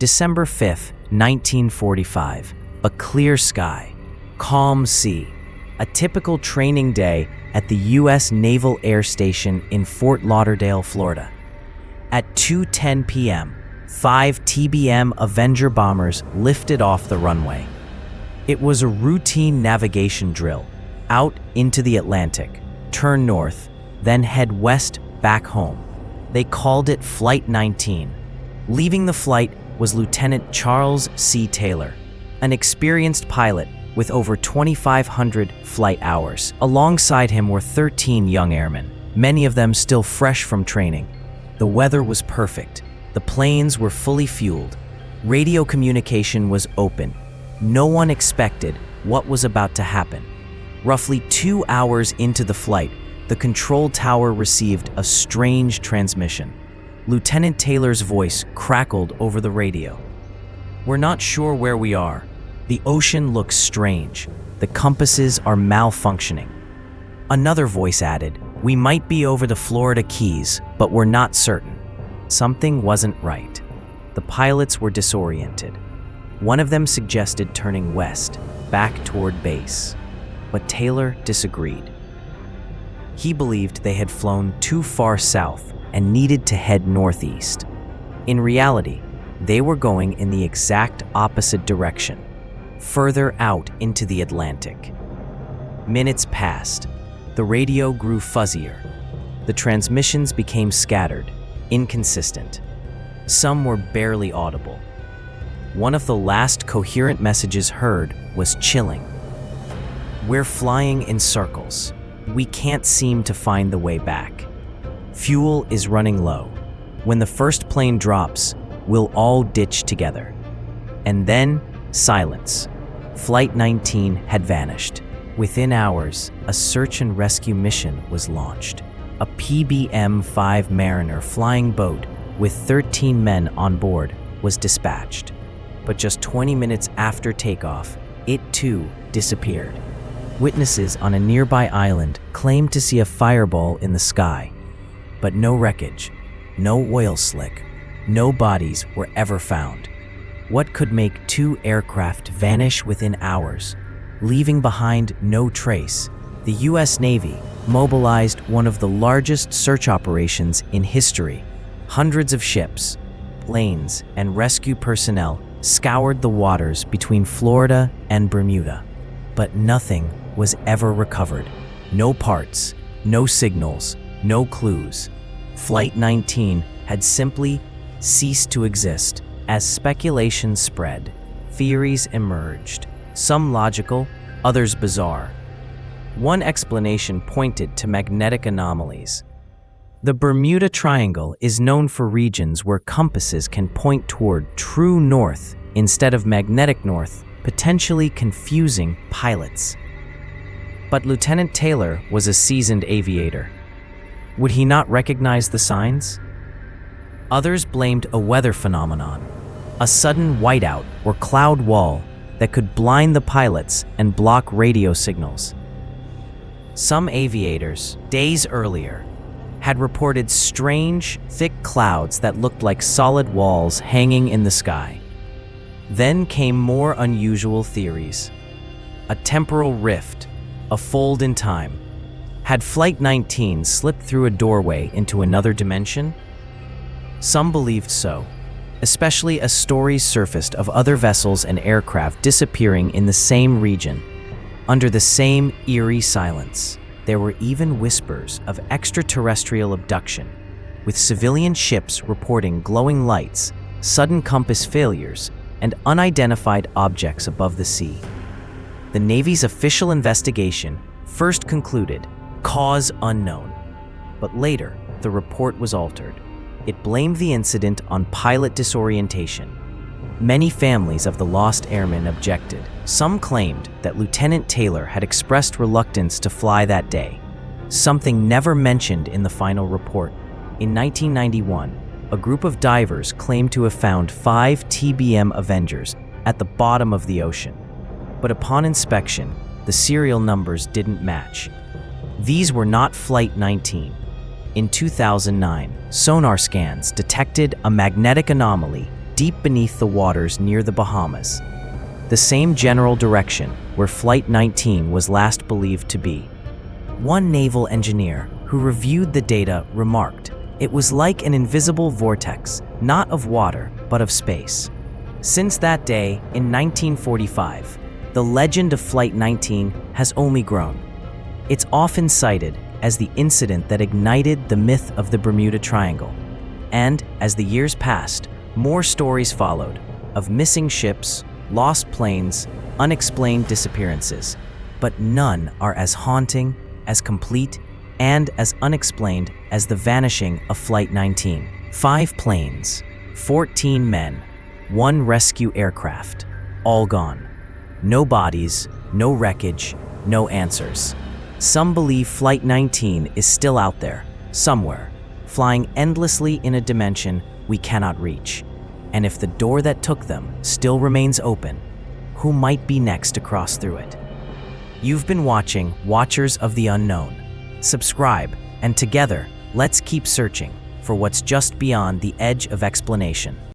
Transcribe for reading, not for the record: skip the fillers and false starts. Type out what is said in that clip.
December 5th, 1945. A clear sky, calm sea. A typical training day at the U.S. Naval Air Station in Fort Lauderdale, Florida. At 2:10 p.m., 5 TBM Avenger bombers lifted off the runway. It was a routine navigation drill, out into the Atlantic, turn north, then head west back home. They called it Flight 19. Leaving the flight was Lieutenant Charles C. Taylor, an experienced pilot with over 2,500 flight hours. Alongside him were 13 young airmen, many of them still fresh from training. The weather was perfect. The planes were fully fueled. Radio communication was open. No one expected what was about to happen. Roughly 2 hours into the flight, the control tower received a strange transmission. Lieutenant Taylor's voice crackled over the radio. "We're not sure where we are. The ocean looks strange. The compasses are malfunctioning." Another voice added, "We might be over the Florida Keys, but we're not certain." Something wasn't right. The pilots were disoriented. One of them suggested turning west, back toward base. But Taylor disagreed. He believed they had flown too far south and needed to head northeast. In reality, they were going in the exact opposite direction, further out into the Atlantic. Minutes passed. The radio grew fuzzier. The transmissions became scattered, inconsistent. Some were barely audible. One of the last coherent messages heard was chilling. "We're flying in circles. We can't seem to find the way back. Fuel is running low. When the first plane drops, we'll all ditch together." And then, silence. Flight 19 had vanished. Within hours, a search and rescue mission was launched. A PBM-5 Mariner flying boat with 13 men on board was dispatched. But just 20 minutes after takeoff, it too disappeared. Witnesses on a nearby island claimed to see a fireball in the sky, but no wreckage, no oil slick, no bodies were ever found. What could make two aircraft vanish within hours, leaving behind no trace? The U.S. Navy mobilized one of the largest search operations in history. Hundreds of ships, planes, and rescue personnel scoured the waters between Florida and Bermuda, but nothing was ever recovered. No parts, no signals, no clues. Flight 19 had simply ceased to exist. As speculation spread, theories emerged, some logical, others bizarre. One explanation pointed to magnetic anomalies. The Bermuda Triangle is known for regions where compasses can point toward true north instead of magnetic north, potentially confusing pilots. But Lieutenant Taylor was a seasoned aviator. Would he not recognize the signs? Others blamed a weather phenomenon, a sudden whiteout or cloud wall that could blind the pilots and block radio signals. Some aviators, days earlier, had reported strange, thick clouds that looked like solid walls hanging in the sky. Then came more unusual theories. A temporal rift, a fold in time. Had Flight 19 slipped through a doorway into another dimension? Some believed so, especially as stories surfaced of other vessels and aircraft disappearing in the same region, under the same eerie silence. There were even whispers of extraterrestrial abduction, with civilian ships reporting glowing lights, sudden compass failures, and unidentified objects above the sea. The Navy's official investigation first concluded cause unknown, but later the report was altered. It blamed the incident on pilot disorientation. Many families of the lost airmen objected. Some claimed that Lieutenant Taylor had expressed reluctance to fly that day, something never mentioned in the final report. In 1991, a group of divers claimed to have found 5 TBM Avengers at the bottom of the ocean. But upon inspection, the serial numbers didn't match. These were not Flight 19. In 2009, sonar scans detected a magnetic anomaly deep beneath the waters near the Bahamas, the same general direction where Flight 19 was last believed to be. One naval engineer who reviewed the data remarked, "It was like an invisible vortex, not of water, but of space." Since that day, in 1945, the legend of Flight 19 has only grown. It's often cited as the incident that ignited the myth of the Bermuda Triangle. And as the years passed, more stories followed of missing ships, lost planes, unexplained disappearances. But none are as haunting, as complete, and as unexplained as the vanishing of Flight 19. 5 planes, 14 men, 1 rescue aircraft, all gone. No bodies, no wreckage, no answers. Some believe Flight 19 is still out there, somewhere, flying endlessly in a dimension we cannot reach. And if the door that took them still remains open, who might be next to cross through it? You've been watching Watchers of the Unknown. Subscribe, and together, let's keep searching for what's just beyond the edge of explanation.